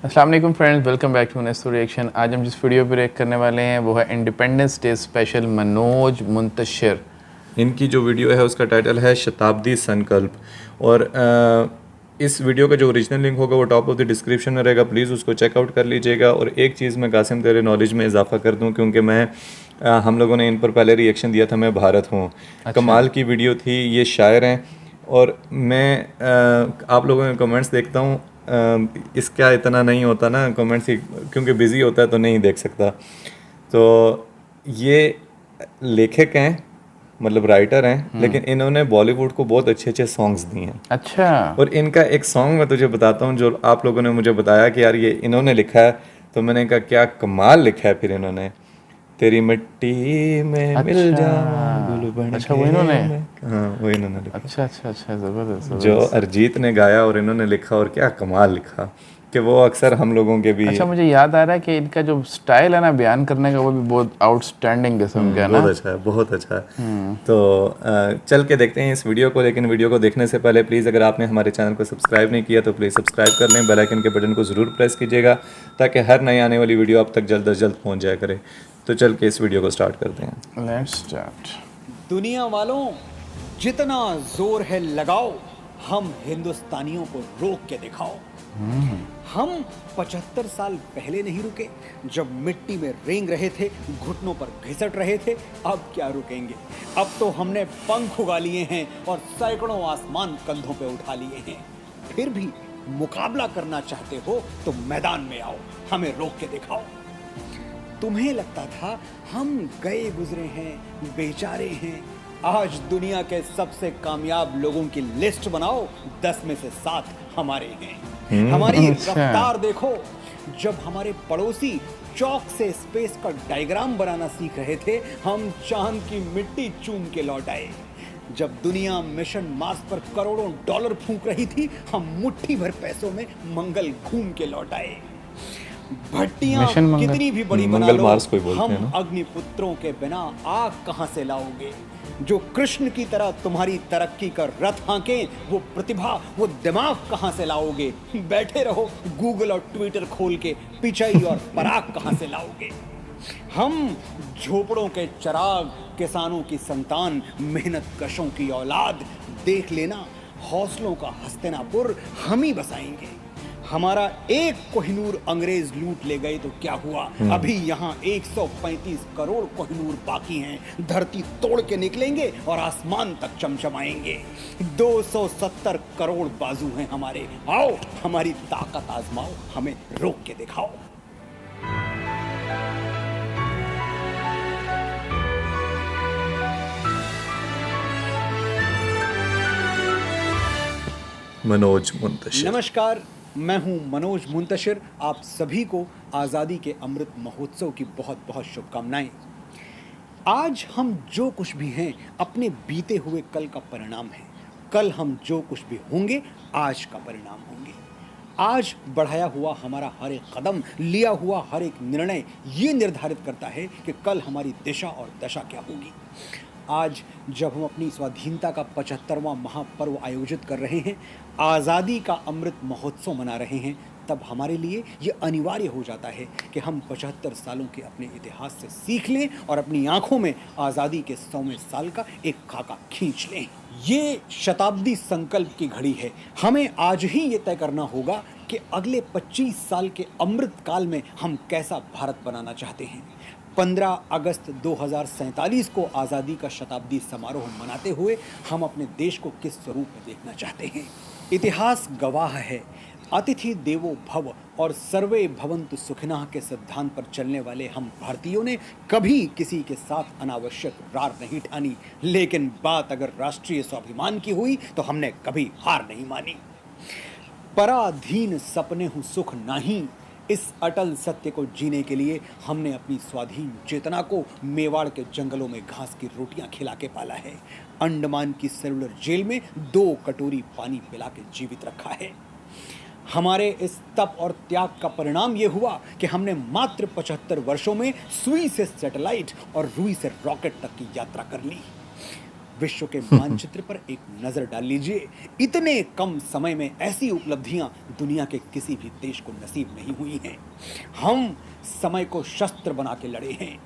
अस्सलाम वालेकुम friends, welcome back to next reaction. आज हम जिस वीडियो पे रिएक्ट करने वाले हैं वो है independence day special Manoj Muntashir. इनकी जो वीडियो है उसका टाइटल है शताब्दी संकल्प। और इस वीडियो का जो ओरिजिनल लिंक होगा वो टॉप ऑफ द डिस्क्रिप्शन में रहेगा, प्लीज़ उसको चेकआउट कर लीजिएगा। और एक चीज़ मैं कासिम तेरे नॉलेज में इजाफा कर दूं, क्योंकि हम लोगों ने इन पर पहले रिएक्शन दिया था, मैं भारत हूँ। कमाल की वीडियो थी, ये शायर हैं। और मैं आप लोगों के कमेंट्स देखता हूँ, इसका इतना नहीं होता ना कमेंट्स, क्योंकि बिज़ी होता है तो नहीं देख सकता। तो ये लेखक हैं, मतलब राइटर हैं, लेकिन इन्होंने बॉलीवुड को बहुत अच्छे अच्छे सॉन्ग्स दिए हैं। अच्छा। और इनका एक सॉन्ग मैं तुझे बताता हूँ जो आप लोगों ने मुझे बताया कि यार ये इन्होंने लिखा है, तो मैंने कहा क्या कमाल लिखा है। फिर इन्होंने तेरी मिट्टी में मिल जाऊं गुल बन अच्छा, के वो इन्होंने? हाँ, वो इन्होंने लिखा, अच्छा अच्छा अच्छा, ज़बरदस्त जो ज़बरदस्त। अरिजीत ने गाया और इन्होंने लिखा। और क्या कमाल लिखा कि वो अक्सर हम लोगों के भी अच्छा, मुझे याद आ रहा है कि इनका जो स्टाइल है ना बयान करने का, वो भी बहुत आउटस्टैंडिंग किस्म का है ना। बहुत अच्छा है, बहुत अच्छा है। तो चल के देखते हैं इस वीडियो को। लेकिन वीडियो को देखने से पहले प्लीज़, अगर आपने हमारे चैनल को सब्सक्राइब नहीं किया तो प्लीज़ सब्सक्राइब कर लें, बेल आइकन के बटन को ज़रूर प्रेस कीजिएगा ताकि हर नई आने वाली वीडियो आप तक जल्द अज जल्द पहुंच जाया करे। तो चल के इस वीडियो को स्टार्ट करते हैं। Let's start. दुनिया वालों, जितना जोर है लगाओ, हम हिंदुस्तानियों को रोक के दिखाओ। हम 75 साल पहले नहीं रुके, जब मिट्टी में रेंग रहे थे, घुटनों पर घिसट रहे थे। अब क्या रुकेंगे? अब तो हमने पंख उगा लिए हैं और सैकड़ों आसमान कंधों पे उठा लिए हैं। फिर भी मुकाबला करना चाहते हो तो मैदान में आओ, हमें रोक के दिखाओ। तुम्हें लगता था हम गए गुजरे हैं, बेचारे हैं। आज दुनिया के सबसे कामयाब लोगों की लिस्ट बनाओ, 10 में से 7 हमारे हैं। हमारी अच्छा। रफ्तार देखो। जब हमारे पड़ोसी चौक से स्पेस का डायग्राम बनाना सीख रहे थे, हम चांद की मिट्टी चूम के लौट आए। जब दुनिया मिशन मार्स पर करोड़ों डॉलर फूंक रही थी, हम मुट्ठी भर पैसों में मंगल घूम के लौट आए। भट्टियां मिशन मंगल। कितनी भी बड़ी बना मंगल लो, मार्स कोई बोलते हैं हम ना। अग्निपुत्रों के बिना आग कहां से लाओगे? जो कृष्ण की तरह तुम्हारी तरक्की का रथ हांके, वो प्रतिभा, वो दिमाग कहां से लाओगे? बैठे रहो गूगल और ट्विटर खोल के, पिचाई और पराग कहां से लाओगे? हम झोपड़ों के चिराग, किसानों की संतान, मेहनत कशों की औलाद। देख लेना, हौसलों का हस्तिनापुर हम ही बसाएंगे। हमारा एक कोहिनूर अंग्रेज लूट ले गए तो क्या हुआ? अभी यहाँ 135 करोड़ कोहिनूर बाकी हैं। धरती तोड़ के निकलेंगे और आसमान तक चमचमाएंगे। 270 करोड़ बाजू हैं हमारे। आओ हमारी ताकत आजमाओ, हमें रोक के दिखाओ। मनोज मुंतशिर। नमस्कार, मैं हूं मनोज मुंतशिर। आप सभी को आज़ादी के अमृत महोत्सव की बहुत बहुत शुभकामनाएं। आज हम जो कुछ भी हैं, अपने बीते हुए कल का परिणाम है। कल हम जो कुछ भी होंगे, आज का परिणाम होंगे। आज बढ़ाया हुआ हमारा हर एक कदम, लिया हुआ हर एक निर्णय ये निर्धारित करता है कि कल हमारी दिशा और दशा क्या होगी। आज जब हम अपनी स्वाधीनता का 75वां महापर्व आयोजित कर रहे हैं, आज़ादी का अमृत महोत्सव मना रहे हैं, तब हमारे लिए ये अनिवार्य हो जाता है कि हम 75 सालों के अपने इतिहास से सीख लें और अपनी आंखों में आज़ादी के 100वें साल का एक खाका खींच लें। ये शताब्दी संकल्प की घड़ी है। हमें आज ही ये तय करना होगा कि अगले 25 साल के अमृत काल में हम कैसा भारत बनाना चाहते हैं। 15 अगस्त 2047 को आज़ादी का शताब्दी समारोह मनाते हुए हम अपने देश को किस स्वरूप में देखना चाहते हैं। इतिहास गवाह है, अतिथि देवो भव और सर्वे भवन्तु सुखिनः के सिद्धांत पर चलने वाले हम भारतीयों ने कभी किसी के साथ अनावश्यक रार नहीं ठानी। लेकिन बात अगर राष्ट्रीय स्वाभिमान की हुई तो हमने कभी हार नहीं मानी। पराधीन सपने हूँ सुख नहीं, इस अटल सत्य को जीने के लिए हमने अपनी स्वाधीन चेतना को मेवाड़ के जंगलों में घास की रोटियां खिला के पाला है। अंडमान की सेलुलर जेल में 2 कटोरी पानी पिला के जीवित रखा है। हमारे इस तप और त्याग का परिणाम ये हुआ कि हमने मात्र 75 वर्षों में सुई से सैटेलाइट और रुई से रॉकेट तक की यात्रा कर ली। विश्व के मानचित्र पर एक नजर डाल लीजिए। इतने कम समय में ऐसी उपलब्धियां दुनिया के किसी भी देश को नसीब नहीं हुई हैं। हम समय को शस्त्र बना के लड़े हैं।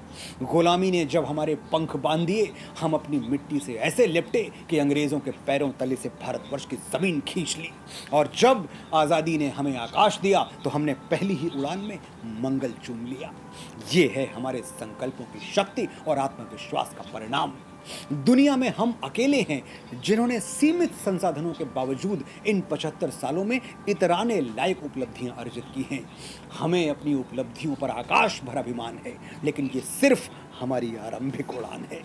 गुलामी ने जब हमारे पंख बांध दिए, हम अपनी मिट्टी से ऐसे लिपटे कि अंग्रेजों के पैरों तले से भारतवर्ष की जमीन खींच ली। और जब आज़ादी ने हमें आकाश दिया तो हमने पहली ही उड़ान में मंगल चूम लिया। ये है हमारे संकल्पों की शक्ति और आत्मविश्वास का परिणाम। दुनिया में हम अकेले हैं जिन्होंने सीमित संसाधनों के बावजूद इन 75 सालों में इतराने लायक उपलब्धियां अर्जित की हैं। हमें अपनी उपलब्धियों पर आकाश भर अभिमान है, लेकिन ये सिर्फ हमारी आरंभिक उड़ान है।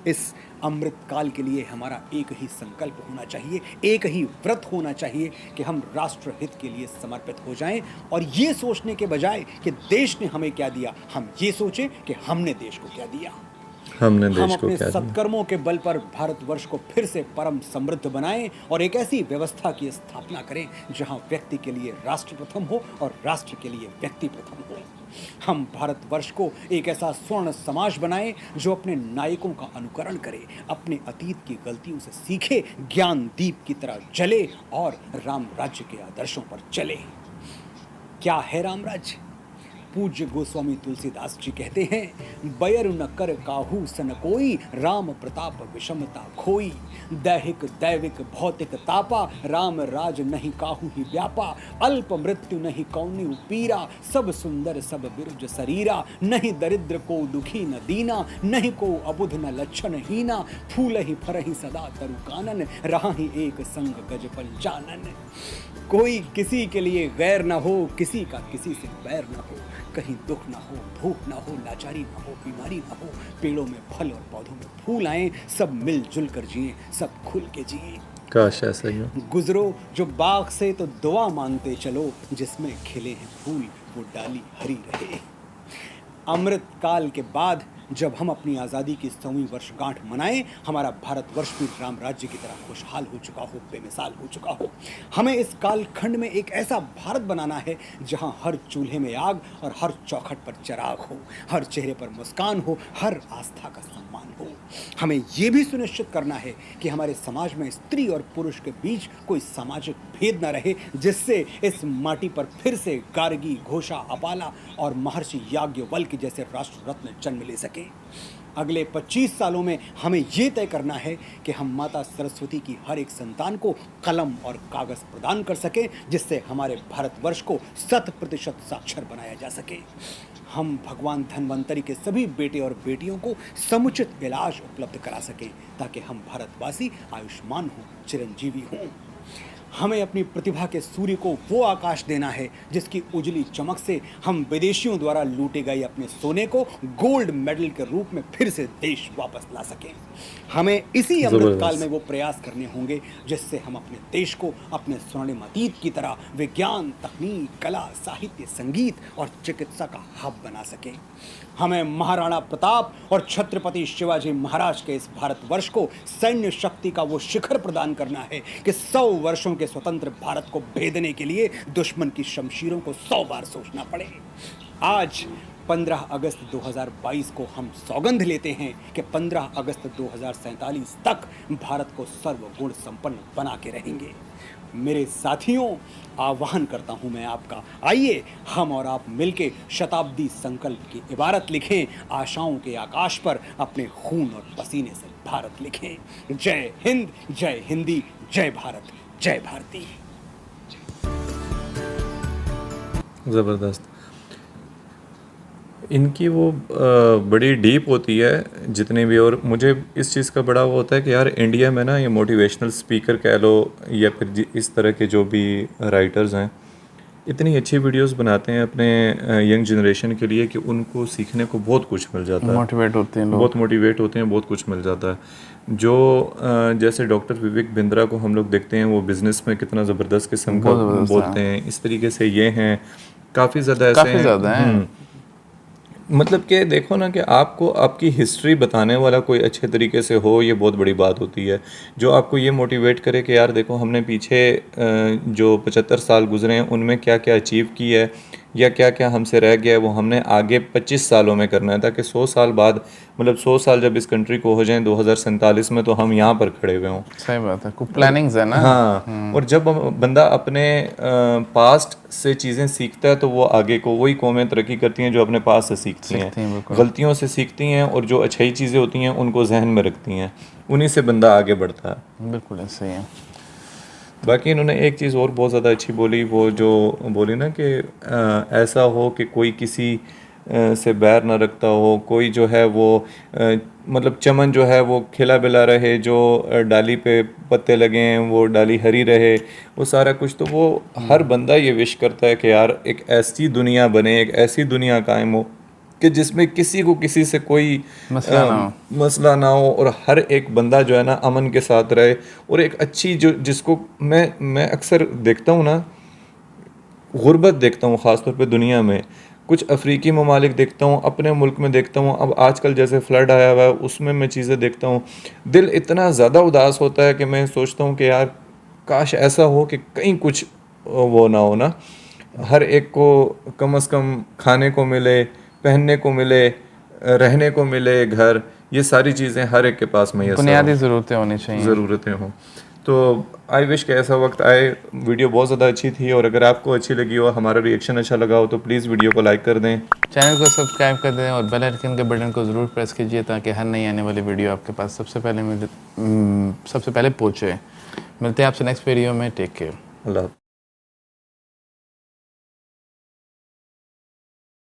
इस अमृत काल के लिए हमारा एक ही संकल्प होना चाहिए, एक ही व्रत होना चाहिए कि हम राष्ट्र हित के लिए समर्पित हो जाएं और ये सोचने के बजाय कि देश ने हमें क्या दिया, हम ये सोचें कि हमने देश को क्या दिया। हम अपने सत्कर्मों के बल पर भारतवर्ष को फिर से परम समृद्ध बनाएं और एक ऐसी व्यवस्था की स्थापना करें जहां व्यक्ति के लिए राष्ट्र प्रथम हो और राष्ट्र के लिए व्यक्ति प्रथम हो। हम भारतवर्ष को एक ऐसा स्वर्ण समाज बनाएं जो अपने नायकों का अनुकरण करे, अपने अतीत की गलतियों से सीखे, ज्ञान दीप की तरह जले और राम राज्य के आदर्शों पर चले। क्या है राम राज्य? पूज्य गोस्वामी तुलसीदास जी कहते हैं, बयर न कर काहू सन कोई, राम प्रताप विषमता खोई। दैहिक दैविक भौतिक तापा, राम राज नहीं काहू ही व्यापा। अल्प मृत्यु नहीं कौनि पीरा, सब सुंदर सब बिरुज शरीरा। नहीं दरिद्र को दुखी न दीना, नहीं को अबुध न लक्षण हीना। फूल ही फरहि सदा तरु कानन, रहा ही एक संग गज पंचानन। कोई किसी के लिए गैर न हो, किसी का किसी से बैर न हो। कहीं दुख ना हो, भूख ना हो, लाचारी ना हो, बीमारी ना हो। पेड़ों में फल और पौधों में फूल आए, सब मिलजुल कर जिए, सब खुल के जिए। काश ऐसा ही हो। गुजरो जो बाग से तो दुआ मांगते चलो, जिसमें खिले हैं फूल वो डाली हरी रहे। अमृत काल के बाद जब हम अपनी आज़ादी की 100वीं वर्षगांठ मनाएं, हमारा भारतवर्ष भी राम राज्य की तरह खुशहाल हो चुका हो, बेमिसाल हो चुका हो। हमें इस कालखंड में एक ऐसा भारत बनाना है जहां हर चूल्हे में आग और हर चौखट पर चिराग हो, हर चेहरे पर मुस्कान हो, हर आस्था का सम्मान हो। हमें ये भी सुनिश्चित करना है कि हमारे समाज में स्त्री और पुरुष के बीच कोई सामाजिक भेद न रहे, जिससे इस माटी पर फिर से गार्गी, घोषा, अपाला और महर्षि याज्ञवल्क्य जैसे राष्ट्र रत्न जन्म ले सके। अगले 25 सालों में हमें ये तय करना है कि हम माता सरस्वती की हर एक संतान को कलम और कागज प्रदान कर सकें, जिससे हमारे भारतवर्ष को 100% साक्षर बनाया जा सके। हम भगवान धन्वंतरी के सभी बेटे और बेटियों को समुचित इलाज उपलब्ध करा सकें, ताकि हम भारतवासी आयुष्मान हों, चिरंजीवी हों। हमें अपनी प्रतिभा के सूर्य को वो आकाश देना है जिसकी उजली चमक से हम विदेशियों द्वारा लूटे गए अपने सोने को गोल्ड मेडल के रूप में फिर से देश वापस ला सकें। हमें इसी अमृत काल में वो प्रयास करने होंगे जिससे हम अपने देश को अपने स्वर्णिम अतीत की तरह विज्ञान, तकनीक, कला, साहित्य, संगीत और चिकित्सा का हब बना सकें। हमें महाराणा प्रताप और छत्रपति शिवाजी महाराज के इस भारतवर्ष को सैन्य शक्ति का वो शिखर प्रदान करना है कि 100 वर्षों के स्वतंत्र भारत को भेदने के लिए दुश्मन की शमशीरों को 100 बार सोचना पड़े। आज 15 अगस्त 2022 को हम सौगंध लेते हैं कि 15 अगस्त 2047 तक भारत को सर्वगुण संपन्न बना के रहेंगे। मेरे साथियों, आह्वान करता हूं मैं आपका, आइए हम और आप मिलके शताब्दी संकल्प की इबारत लिखें, आशाओं के आकाश पर अपने खून और पसीने से भारत लिखें। जय हिंद, जय हिंदी, जय भारत, जय भारती। ज़बरदस्त। इनकी वो बड़ी डीप होती है जितने भी, और मुझे इस चीज़ का बड़ा वो होता है कि यार इंडिया में ना ये मोटिवेशनल स्पीकर कह लो या फिर इस तरह के जो भी राइटर्स हैं, इतनी अच्छी वीडियोस बनाते हैं अपने यंग जनरेशन के लिए कि उनको सीखने को बहुत कुछ मिल जाता है। मोटिवेट होते हैं लोग, बहुत मोटिवेट होते हैं, बहुत कुछ मिल जाता है। जो जैसे डॉक्टर विवेक बिंद्रा को हम लोग देखते हैं, वो बिज़नेस में कितना ज़बरदस्त किस्म का बोलते हैं, इस तरीके से ये हैं, काफ़ी ज़्यादा ऐसे हैं। मतलब कि देखो ना कि आपको आपकी हिस्ट्री बताने वाला कोई अच्छे तरीके से हो, ये बहुत बड़ी बात होती है। जो आपको ये मोटिवेट करे कि यार देखो हमने पीछे जो 75 साल गुजरे हैं उनमें क्या क्या अचीव किया है, या क्या क्या हमसे रह गया है वो हमने आगे 25 सालों में करना है, ताकि 100 साल बाद, मतलब 100 साल जब इस कंट्री को हो जाएं 2047 में, तो हम यहाँ पर खड़े हुए हों। सही बात है, कुछ प्लानिंग्स है ना। हाँ, और जब बंदा अपने पास्ट से चीज़ें सीखता है तो वो आगे को, वही कौमें तरक्की करती हैं जो अपने पास्ट से सीखती हैं, बिल्कुल। गलतियों से सीखती हैं, और जो अच्छाई चीज़ें होती हैं उनको जहन में रखती हैं, उन्हीं से बंदा आगे बढ़ता है। बिल्कुल ऐसे ही है। बाकी इन्होंने एक चीज़ और बहुत ज़्यादा अच्छी बोली, वो जो बोली ना कि ऐसा हो कि कोई किसी से बैर ना रखता हो, कोई जो है वो मतलब चमन जो है वो खिला बिला रहे, जो डाली पे पत्ते लगे हैं वो डाली हरी रहे, वो सारा कुछ। तो वो हर बंदा ये विश करता है कि यार एक ऐसी दुनिया बने, एक ऐसी दुनिया कायम हो कि जिसमें किसी को किसी से कोई मसला ना हो, और हर एक बंदा जो है ना अमन के साथ रहे। और एक अच्छी जो, जिसको मैं अक्सर देखता हूँ ना, गुर्बत देखता हूँ ख़ास तौर पे दुनिया में, कुछ अफ्रीकी ममालिक देखता हूँ, अपने मुल्क में देखता हूँ, अब आजकल जैसे फ्लड आया हुआ है उसमें मैं चीज़ें देखता हूँ, दिल इतना ज़्यादा उदास होता है कि मैं सोचता हूँ कि यार काश ऐसा हो कि कहीं कुछ वो ना हो ना, हर एक को कम से कम खाने को मिले, पहनने को मिले, रहने को मिले, घर, ये सारी चीज़ें हर एक के पास मैसर बुनियादी ज़रूरतें होनी चाहिए, ज़रूरतें हों। तो आई विश कि ऐसा वक्त आए। वीडियो बहुत ज़्यादा अच्छी थी, और अगर आपको अच्छी लगी हो, हमारा रिएक्शन अच्छा लगा हो, तो प्लीज़ वीडियो को लाइक कर दें, चैनल को सब्सक्राइब कर दें, और बेल आइकन के बटन को ज़रूर प्रेस कीजिए ताकि हर नई आने वाली वीडियो आपके पास सबसे पहले पहुँचे। मिलते हैं आपसे नेक्स्ट वीडियो में। Take care. अल्लाह।